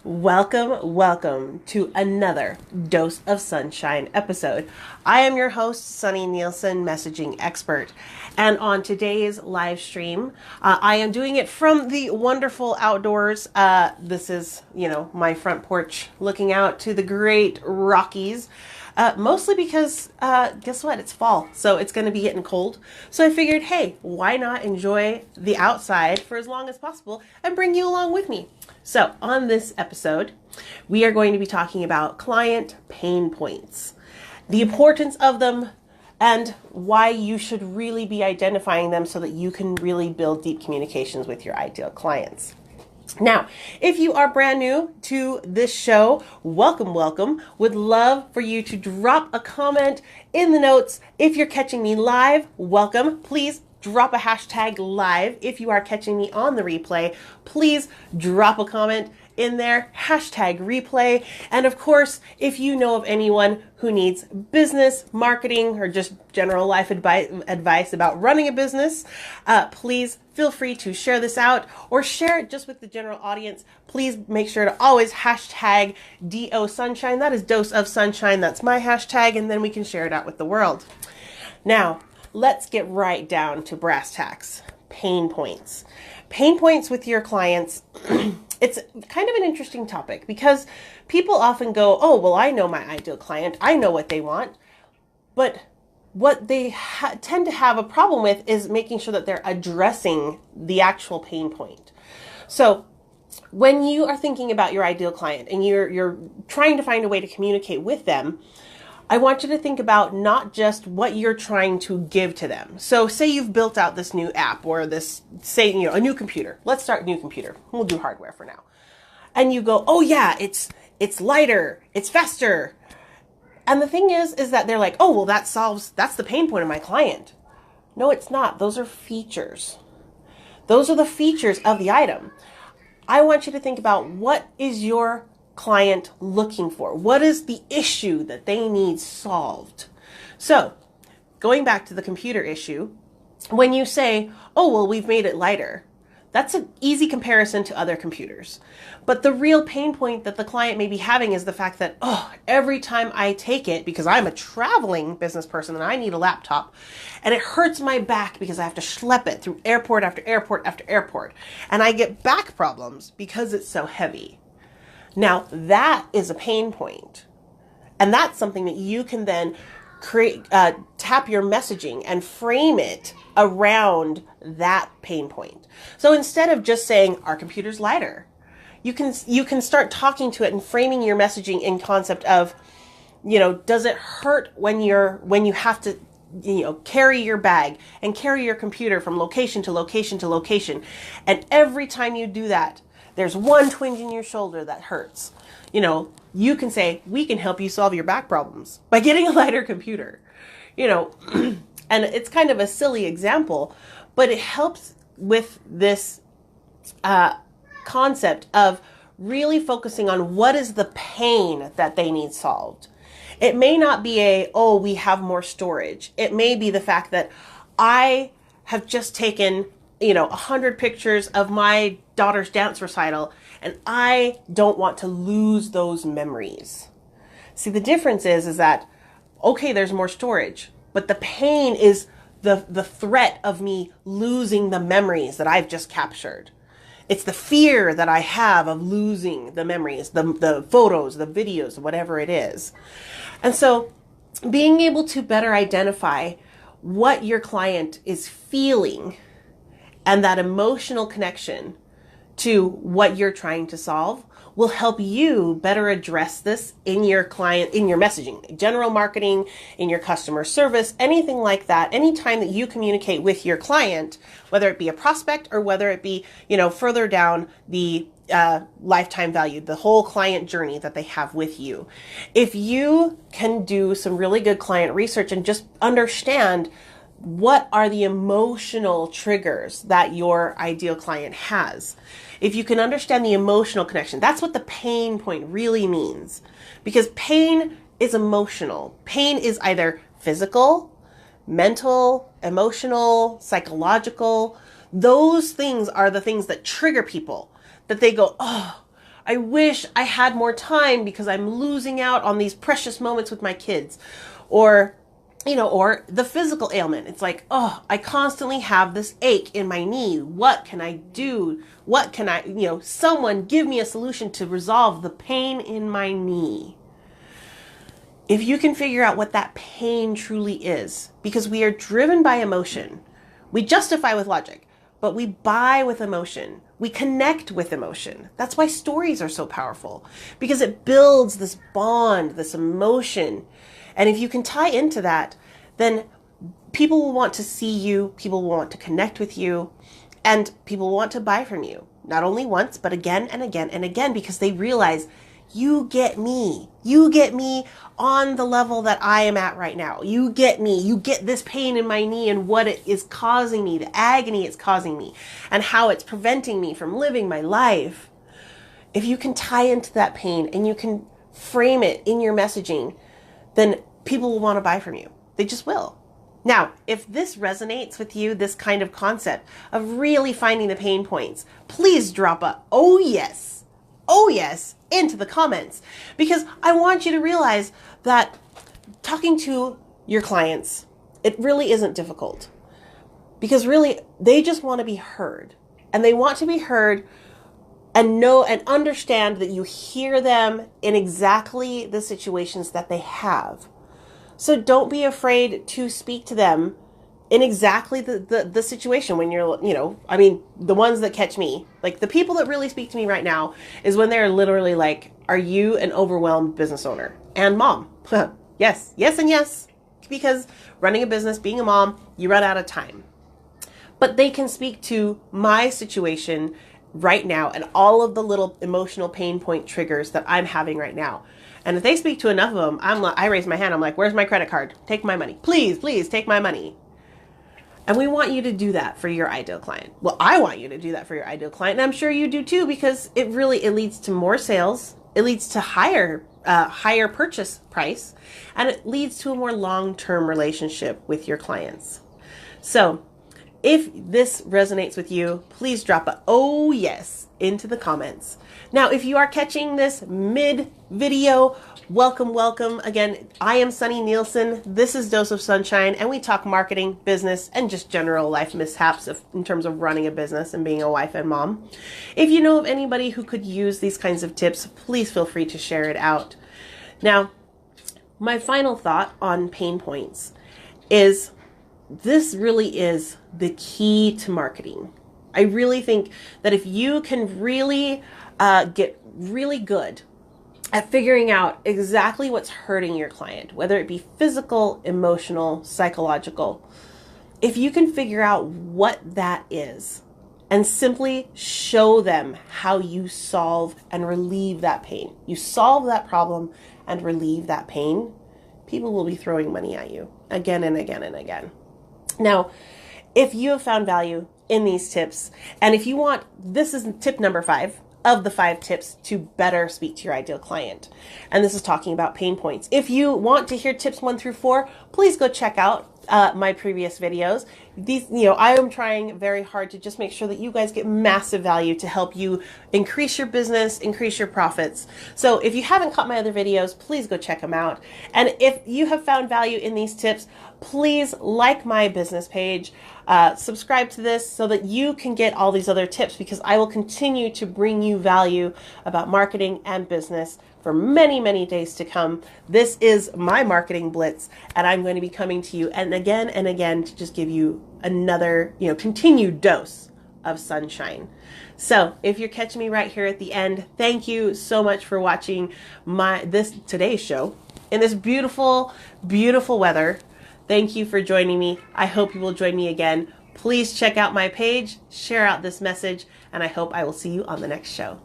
Welcome to another Dose of Sunshine episode. I am your host, Sunny Nielsen, messaging expert. And on today's live stream, I am doing it from the wonderful outdoors. This is, my front porch looking out to the great Rockies. Mostly because, guess what? It's fall, so it's going to be getting cold. So I figured, hey, why not enjoy the outside for as long as possible and bring you along with me? So on this episode, we are going to be talking about client pain points, the importance of them, and why you should really be identifying them so that you can really build deep communications with your ideal clients. Now, if you are brand new to this show, welcome. Would love for you to drop a comment in the notes. If you're catching me live, welcome. Please drop a hashtag live. If you are catching me on the replay, please drop a comment in there, hashtag replay. And of course, if you know of anyone who needs business, marketing, or just general life advice about running a business, please feel free to share this out or share it just with the general audience. Please make sure to always hashtag DO Sunshine. That is Dose of Sunshine. That's my hashtag, and then we can share it out with the world. Now, let's get right down to brass tacks. Pain points. Pain points with your clients. It's kind of an interesting topic because people often go, oh, well, I know my ideal client. I know what they want. But what they tend to have a problem with is making sure that they're addressing the actual pain point. So when you are thinking about your ideal client and you're trying to find a way to communicate with them, I want you to think about not just what you're trying to give to them. So say you've built out this new app or this, a new computer. Let's start new computer. We'll do hardware for now. And you go, oh yeah, it's lighter, it's faster. And the thing is that they're like, oh, well, that's the pain point of my client. No, it's not. Those are features. Those are the features of the item. I want you to think about what is your client looking for? What is the issue that they need solved? So going back to the computer issue, when you say, oh, well, we've made it lighter, that's an easy comparison to other computers. But the real pain point that the client may be having is the fact that, oh, every time I take it, because I'm a traveling business person and I need a laptop, and it hurts my back because I have to schlep it through airport after airport after airport, and I get back problems because it's so heavy. Now, that is a pain point. And that's something that you can then tap your messaging and frame it around that pain point. So instead of just saying, our computer's lighter, you can start talking to it and framing your messaging in concept of, does it hurt when you have to carry your bag and carry your computer from location to location to location. And every time you do that, there's one twinge in your shoulder that hurts. You can say, we can help you solve your back problems by getting a lighter computer. And it's kind of a silly example, but it helps with this concept of really focusing on what is the pain that they need solved. It may not be we have more storage. It may be the fact that I have just taken 100 pictures of my daughter's dance recital, and I don't want to lose those memories. See, the difference is that, okay, there's more storage, but the pain is the threat of me losing the memories that I've just captured. It's the fear that I have of losing the memories, the photos, the videos, whatever it is. And so being able to better identify what your client is feeling and that emotional connection to what you're trying to solve will help you better address this in your messaging, general marketing, in your customer service, anything like that. Anytime that you communicate with your client, whether it be a prospect or whether it be, further down the lifetime value, the whole client journey that they have with you. If you can do some really good client research and just understand what are the emotional triggers that your ideal client has? If you can understand the emotional connection, that's what the pain point really means. Because pain is emotional. Pain is either physical, mental, emotional, psychological. Those things are the things that trigger people, that they go, oh, I wish I had more time because I'm losing out on these precious moments with my kids. Or, or the physical ailment. It's like, oh, I constantly have this ache in my knee. What can I do? What can someone give me a solution to resolve the pain in my knee? If you can figure out what that pain truly is, because we are driven by emotion, we justify with logic, but we buy with emotion. We connect with emotion. That's why stories are so powerful, because it builds this bond, this emotion. And if you can tie into that, then people will want to see you, people will want to connect with you, and people will want to buy from you. Not only once, but again and again and again, because they realize you get me. You get me on the level that I am at right now. You get me. You get this pain in my knee and what it is causing me, the agony it's causing me, and how it's preventing me from living my life. If you can tie into that pain and you can frame it in your messaging, then people will want to buy from you. They just will. Now, if this resonates with you, this kind of concept of really finding the pain points, please drop a oh yes into the comments, because I want you to realize that talking to your clients, it really isn't difficult, because really they just want to be heard, and they want to be heard and know and understand that you hear them in exactly the situations that they have. So don't be afraid to speak to them in exactly the situation when you're, the ones that catch me, like the people that really speak to me right now is when they're literally like, are you an overwhelmed business owner and mom? Yes, and yes, because running a business, being a mom, you run out of time. But they can speak to my situation right now and all of the little emotional pain point triggers that I'm having right now. And if they speak to enough of them, I raise my hand. I'm like, where's my credit card? Take my money. Please take my money. And we want you to do that for your ideal client. Well, I want you to do that for your ideal client. And I'm sure you do too, because it leads to more sales. It leads to higher purchase price, and it leads to a more long-term relationship with your clients. So if this resonates with you, please drop a oh yes into the comments. Now, if you are catching this mid-video, welcome. Again, I am Sunny Nielsen. This is Dose of Sunshine, and we talk marketing, business, and just general life mishaps in terms of running a business and being a wife and mom. If you know of anybody who could use these kinds of tips, please feel free to share it out. Now, my final thought on pain points is this really is the key to marketing. I really think that if you can really get really good at figuring out exactly what's hurting your client, whether it be physical, emotional, psychological, if you can figure out what that is and simply show them how you solve and relieve that pain, you solve that problem and relieve that pain, people will be throwing money at you again and again and again. Now, if you have found value in these tips, and if you want, this is tip number 5 of the 5 tips to better speak to your ideal client. And this is talking about pain points. If you want to hear tips 1 through 4, please go check out my previous videos. These, I am trying very hard to just make sure that you guys get massive value to help you increase your business, increase your profits. So if you haven't caught my other videos, please go check them out. And if you have found value in these tips, please like my business page, subscribe to this so that you can get all these other tips, because I will continue to bring you value about marketing and business for many, many days to come. This is my marketing blitz, and I'm going to be coming to you and again to just give you another, continued dose of sunshine. So if you're catching me right here at the end, thank you so much for watching today's show in this beautiful, beautiful weather. Thank you for joining me. I hope you will join me again. Please check out my page, share out this message, and I hope I will see you on the next show.